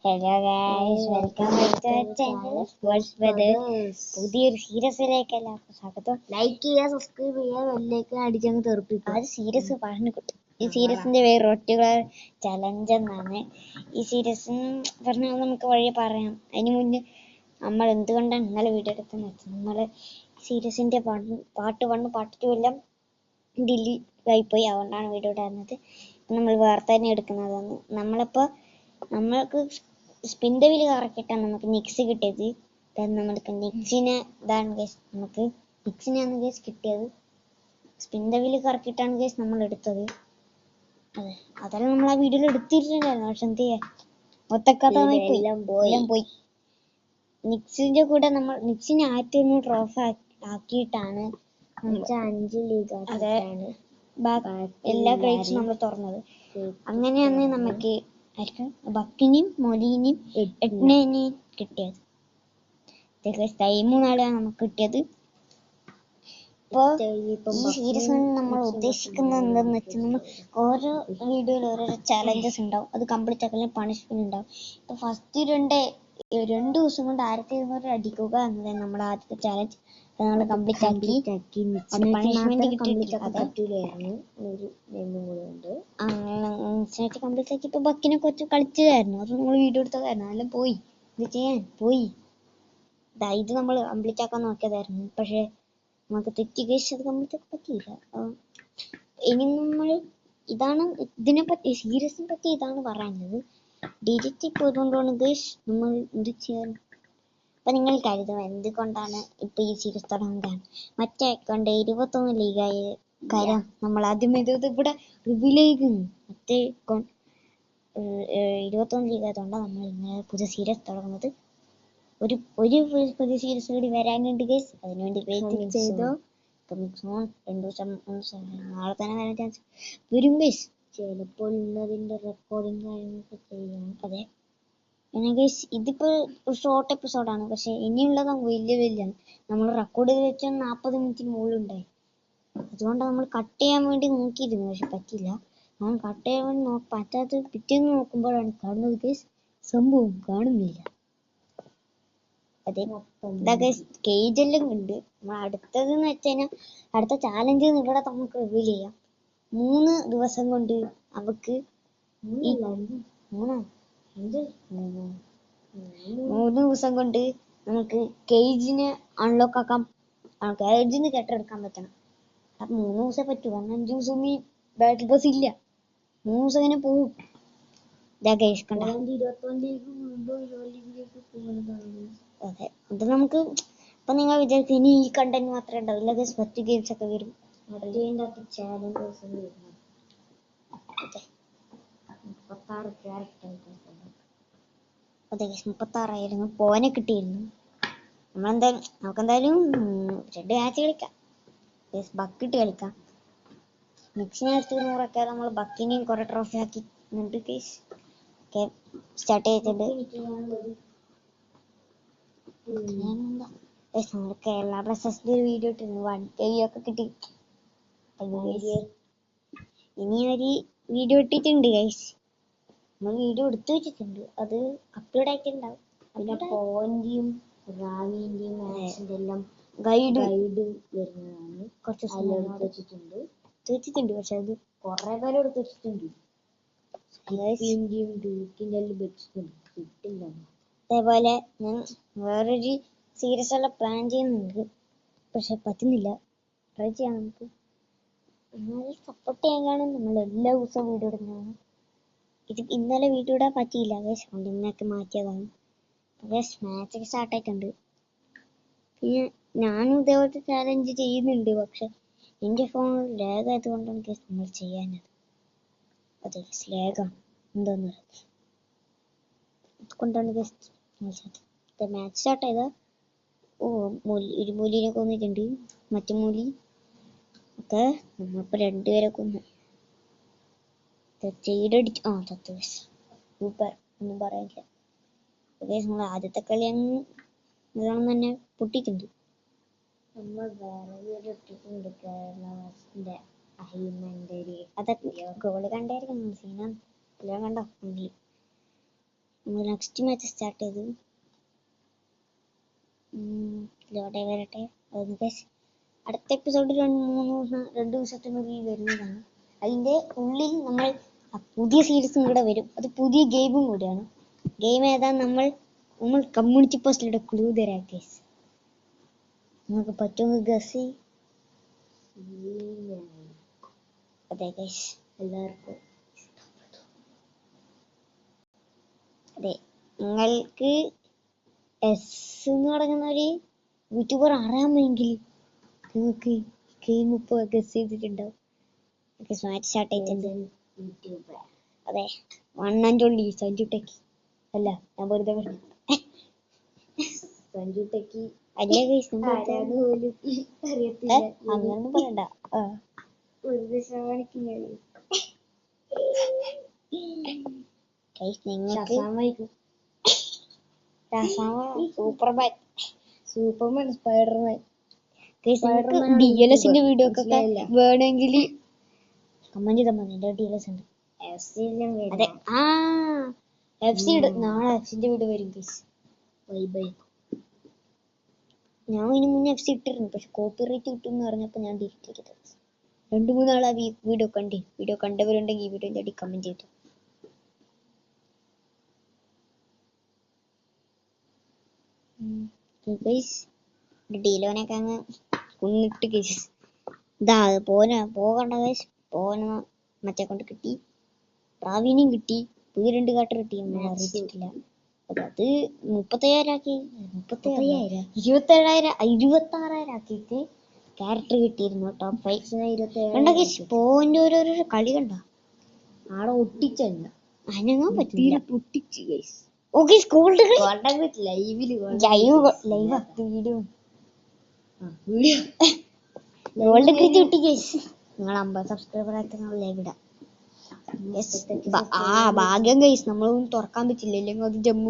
Hello guys, welcome back to channel sports brothers. പുതിയൊരു സീരീസിലേക്ക് എല്ലാവർക്കും സ്വാഗതം. ലൈക്ക് ചെയ്യുക, സബ്സ്ക്രൈബ് ചെയ്യുക, ബെല്ലേക്ക് അടിച്ചങ്ങ് തെറിപ്പിക്കുക. അത് സീരീസ് പറഞ്ഞു കിട്ടും. ഈ സീരീസിന്റെ പേര് റൊട്ടിക്കുലർ ചലഞ്ച് എന്നാണ്. ഈ സീരീസ് പറഞ്ഞാൽ നമുക്ക് വഴി പറയാം. അതിന് മുന്നേ നമ്മൾ എന്തുകൊണ്ടാണ് ഇന്നലെ വീഡിയോ എടുത്തതെന്ന് വെച്ചാൽ, നമ്മൾ സീരീസിന്റെ പാർട്ട് 1 പാർട്ട് 2 എല്ലാം ഡിലീറ്റ് ആയിപ്പോയി. അതുകൊണ്ടാണ് വീഡിയോ ഇടുന്നത്. നമ്മൾ വേറെ തന്നെ എടുക്കുന്നതാണ്. നമ്മൾക്ക് സ്പിൻ ദ വീൽ കറക്കിയിട്ടാണ് നമുക്ക് നിക്സ് കിട്ടിയത്. നമ്മൾക്ക് നിക്സിനെ നമുക്ക് നിക്സിനെയാണ് ഗേസ് കിട്ടിയത്. സ്പിൻ ദ വീൽ കറക്കിയിട്ടാണ് ഗേസ് നമ്മൾ എടുത്തത്. അതെ, അതെല്ലാം നമ്മൾ ആ വീഡിയോയിൽ എടുത്തിട്ടുണ്ടായിരുന്നു. പക്ഷെ എന്ത് ചെയ്യാ, ഒത്തക്കഥമായി പോയി. നിക്സിന്റെ കൂടെ നമ്മൾ നിക്സിനെ ആറ്റൊന്ന് ട്രോഫി ആക്കിയിട്ടാണ് 5 ലീഗ് എല്ലാ ക്രേറ്റ്സും നമ്മൾ തുറന്നത്. അങ്ങനെയാണ് നമുക്ക് ബക്കിനെയും മൊലീനെയും എഡ്നേനെയും കിട്ടിയത്. ടൈമൂന്നാളെയാണ് നമുക്ക് കിട്ടിയത്. ഇപ്പോ ഈ സീരീസ് നമ്മൾ ഉദ്ദേശിക്കുന്നത് എന്താന്ന് വെച്ചാൽ, നമ്മൾ ഓരോ വീഡിയോയിൽ ഓരോരോ ചാലഞ്ചസ് ഉണ്ടാവും. അത് കംപ്ലീറ്റ് ആക്കാൻ പണിഷ്മെന്റ് ഉണ്ടാവും. ഇപ്പൊ ഫസ്റ്റ് 2 ദിവസം കൊണ്ട് 1200 അടിക്കുക എന്നതാണ് നമ്മുടെ ആദ്യത്തെ ചാലഞ്ച്. നമ്മൾ കംപ്ലീറ്റ് ആക്കി. പണിഷ്മെന്റ് പറ്റൂലായിരുന്നു. ഒരു ഗെയിമും കൂടെ ഉണ്ട്. കംപ്ലീറ്റ് ആക്കി. ഇപ്പൊ ബക്കിനെ കുറച്ച് കളിച്ചതായിരുന്നു. അത് നമ്മൾ വീഡിയോ എടുത്തതായിരുന്നു. അതെല്ലാം പോയി. ഇത് ചെയ്യാൻ പോയി. ഇത് നമ്മൾ കംപ്ലീറ്റ് ആക്കാൻ നോക്കിയതായിരുന്നു. പക്ഷെ നമുക്ക് തെറ്റി കഴിച്ച് അത് കംപ്ലീറ്റ് ആക്കാൻ പറ്റിയില്ല. ഇനി നമ്മൾ ഇതിനെപ്പറ്റി സീരീസിനെ പറ്റി ഇതാണ് പറയുന്നത്. ഡിജിറ്റ് പോയതുകൊണ്ടാണ് ഗൈസ് നമ്മൾ ഇത് ചെയ്യാൻ. അപ്പൊ നിങ്ങൾ കരുതും എന്തുകൊണ്ടാണ് ഇപ്പൊ ഈ സീരീസ് തുടങ്ങാൻ. മറ്റേ അക്കൗണ്ട് 21 ലീഗായ കാര്യം നമ്മൾ ആദ്യം ഇവിടെ റിവീലായിരുന്നു. മറ്റേ അക്കൗണ്ട് 21 ലീഗ് ആയതുകൊണ്ടാണ് നമ്മൾ ഇങ്ങനെ പുതിയ സീരീസ് തുടങ്ങുന്നത്. ഒരു പുതിയ സീരീസ് കൂടി വരാനുണ്ട് ഗൈസ്. അതിനുവേണ്ടി വെയിറ്റ് ചെയ്തോ. 2 ദിവസം നാളെ തന്നെ വരാൻ ചാൻസ് വരും ഗൈസ്. ചിലപ്പോൾ ഇന്നതിന്റെ റെക്കോർഡിങ് കാര്യങ്ങളൊക്കെ ചെയ്യാം. അതെ, ഗൈസ് ഇതിപ്പോ ഷോർട്ട് എപ്പിസോഡാണ്. പക്ഷെ ഇനിയുള്ളത് വലിയ നമ്മൾ റെക്കോർഡ് ചെയ്ത് വെച്ചാൽ 40 മിനിറ്റിന് മുകളിലുണ്ടായി. അതുകൊണ്ട് നമ്മൾ കട്ട് ചെയ്യാൻ വേണ്ടി നോക്കിയിരുന്നു. പക്ഷെ പറ്റില്ല. നമ്മൾ കട്ട് ചെയ്യാൻ വേണ്ടി പറ്റാത്ത പിറ്റേന്ന് നോക്കുമ്പോഴാണ് കാണുന്നത് ഗൈസ് സംഭവം കാണുന്നില്ല. അതെ, കേജ് എല്ലാം ഉണ്ട്. നമ്മൾ അടുത്തതെന്ന് വെച്ചുകഴിഞ്ഞാൽ അടുത്ത ചാലഞ്ച് ഇവിടെ നമുക്ക് റിവീൽ ചെയ്യാം. 3 ദിവസം കൊണ്ട് അവക്ക് 3 ദിവസം കൊണ്ട് നമുക്ക് കേജിനെ അൺലോക്ക് ആക്കാം. കേജിന്ന് കെട്ടെടുക്കാൻ പറ്റണം. അപ്പൊ 3 ദിവസം പറ്റും. 5 ദിവസം ഈ ബാറ്റിൽ പാസ് ഇല്ല. 3 ദിവസം ഇങ്ങനെ പോവും. അതെ, അത് നമുക്ക് ഇപ്പൊ നിങ്ങൾ വിചാരിക്കും ഇനി ഈ കണ്ടന്റ് മാത്രമേ ഉണ്ടാവില്ല. മറ്റു ഗെയിംസ് ഒക്കെ വരും. ചാലഞ്ചസ് അതെ, 36 ആയിരുന്നു. പോനെ കിട്ടിയിരുന്നു. നമുക്കെന്തായാലും 2 മാച്ച് കളിക്കാം. ബക്കിട്ട് കളിക്കാം. മിക്സിനെ എടുത്ത് 100 നമ്മൾ ബക്കിനെയും കുറെ ട്രോഫി ആക്കി സ്റ്റാർട്ട് ചെയ്തിട്ടുണ്ട്. നമ്മൾ കേരള ബ്ലാസ്റ്റേഴ്സിന്റെ ഒരു വീഡിയോ ഇട്ടിരുന്നു. 1K ഒക്കെ കിട്ടി. ഇനി ഒരു വീഡിയോ ഇട്ടിട്ടുണ്ട് ഗൈസ്. നമ്മൾ വീഡിയോ എടുത്തു വെച്ചിട്ടുണ്ട്. അത് അപ്ലോഡ് ആയിട്ടുണ്ടാവും. പിന്നെ പോയിന്റെയും റാവിന്റെയും മാച്ചിന്റെ എല്ലാം ഗൈഡ് വരുന്നതാണ്. കുറച്ച് എടുത്ത് വെച്ചിട്ടുണ്ട്. പക്ഷെ അത് കുറെ പേര് എടുത്ത് വെച്ചിട്ടുണ്ട്. ഡ്യൂക്കിന്റെ എല്ലാം വെച്ചിട്ടുണ്ട്. കിട്ടില്ല. അതേപോലെ ഞാൻ വേറൊരു സീരീസ് എല്ലാം പ്ലാൻ ചെയ്യുന്നുണ്ട്. പക്ഷെ പറ്റുന്നില്ല. ട്രൈ ചെയ്യാം. നമുക്ക് സപ്പോർട്ട് ചെയ്യാൻ കാണും. നമ്മൾ എല്ലാ ദിവസവും വീഡിയോ ഇടുന്നതാണ്. ഇത് ഇന്നലെ വീഡിയോ ഇടാൻ പറ്റിയില്ല. അതുകൊണ്ട് ഇന്നൊക്കെ മാറ്റിയതാണ്. മാച്ചൊക്കെ സ്റ്റാർട്ട് ആയിട്ടുണ്ട്. പിന്നെ ഞാനും ഇതേപോലത്തെ ചാലഞ്ച് ചെയ്യുന്നുണ്ട്. പക്ഷെ എൻ്റെ ഫോൺ ലാഗ് ആയതുകൊണ്ടാണ് നമ്മൾ ചെയ്യാനത്. അതെ, ലാഗാണ് എന്താന്ന് പറയുന്നത്. അതുകൊണ്ടാണ് മാച്ച് സ്റ്റാർട്ട് ചെയ്ത ഒരു മൂലിനെ കൊന്നിട്ടുണ്ട്. മറ്റു മൂലി ഒക്കെ നമ്മളിപ്പോ 2 പേരെ കൊന്നു. സൂപ്പർ, ഒന്നും പറയാനില്ല. നമ്മൾ ആദ്യത്തെ കളി നല്ലോണം തന്നെ പൊട്ടിയിട്ടുണ്ട്. നമ്മൾ വേറെ ഇട്ടിട്ടുണ്ട്. കേരളത്തിന്റെ അതൊക്കെ ഗോള് കണ്ടായിരിക്കും. സീനാണ്. എല്ലാം കണ്ടോ? നമ്മൾ നെക്സ്റ്റ് മാച്ച് സ്റ്റാർട്ട് ചെയ്തു. ലോഡേ വരട്ടെ. അടുത്ത എപ്പിസോഡ് 2 ദിവസത്തിനുള്ളിൽ വരുന്നതാണ്. അതിന്റെ ഉള്ളിൽ നമ്മൾ പുതിയ സീരീസും കൂടെ വരും. അത് പുതിയ ഗെയിമും കൂടിയാണ്. ഗെയിം ഏതാ നമ്മൾ കമ്മ്യൂണിറ്റി പോസ്റ്റിലൂടെ ക്ലൂ തരാം ഗൈസ്. നിങ്ങൾക്ക് പറ്റുമെങ്കിൽ ഗസ്. അതെ ഗൈസ്, എല്ലാവർക്കും അതെ, നിങ്ങൾക്ക് എസ് എന്ന് തുടങ്ങുന്ന ഒരു യൂട്യൂബർ അറിയാമെങ്കിൽ നിങ്ങൾക്ക് ഗെയിം ഇപ്പോൾ ഗസ് ചെയ്തിട്ടുണ്ടാവും. മാച്ച് സ്റ്റാർട്ട് ആയിട്ടുണ്ട്. അതെ, 1 and only സഞ്ജു ടെക്കി. അല്ല, ഞാൻ വെറുതെ സഞ്ജു ടെക്കി അല്ലേ ഗൈസ്, അങ്ങനൊന്നും പറയണ്ട. Superman, Spiderman. DLSന്റെ വീഡിയോ ഒക്കെ വേണമെങ്കിൽ കമന്റ് ചെയ്താൽ മതി. എന്റെ DLS ഉണ്ട്. അതെ, FC നാളെ FCന്റെ വീഡിയോ വരും ഗൈസ്. ബൈ. ഞാൻ ഇതിന് മുന്നേ FC ഇട്ടിരുന്നു, പക്ഷെ കോപ്പിറൈറ്റ് കിട്ടുമെന്ന് പറഞ്ഞപ്പോ ഞാൻ ഡിലീറ്റ് ചെയ്തത്. 2-3 ആളാ വീഡിയോ കണ്ടവരുണ്ടെങ്കിൽ ഈ വീഡിയോ അടി കമന്റ് ചെയ്തു. ഡീലോനൊക്കെ അങ്ങ് കുന്നിട്ട് ഗൈസ്. ഇതാ പോകണ്ട ഗൈസ്. മറ്റേ കൊണ്ട് കിട്ടി, പ്രാവീണ്യം കിട്ടി, പുതിയ 2 കാട്ടർ കിട്ടി. നമ്മൾ അറിയിച്ചിട്ടില്ല. അത് 36,000 ആക്കി. 26,000 ആക്കിയിട്ട് ക്യാരക്ടർ കിട്ടിയിരുന്നു. ടോപ്പ് 5 പോയിന്റ് ഓരോരോ കളി കണ്ട ആടെ ഒട്ടിച്ചല്ല അനങ്ങാൻ പറ്റില്ല. പൊട്ടിച്ച് ഗൈസ്. ഓക്കെ, ലൈവ് ഗോൾഡ് കിട്ടി ഗൈസ്. നിങ്ങൾ 50 സബ്സ്ക്രൈബർ ആയിട്ട് ലൈവ് ഇടാം. ഭാഗ്യം ഗൈസ്, നമ്മളൊന്നും തുറക്കാൻ പറ്റില്ല, ഇല്ലെങ്കിൽ അത് ജമ്മു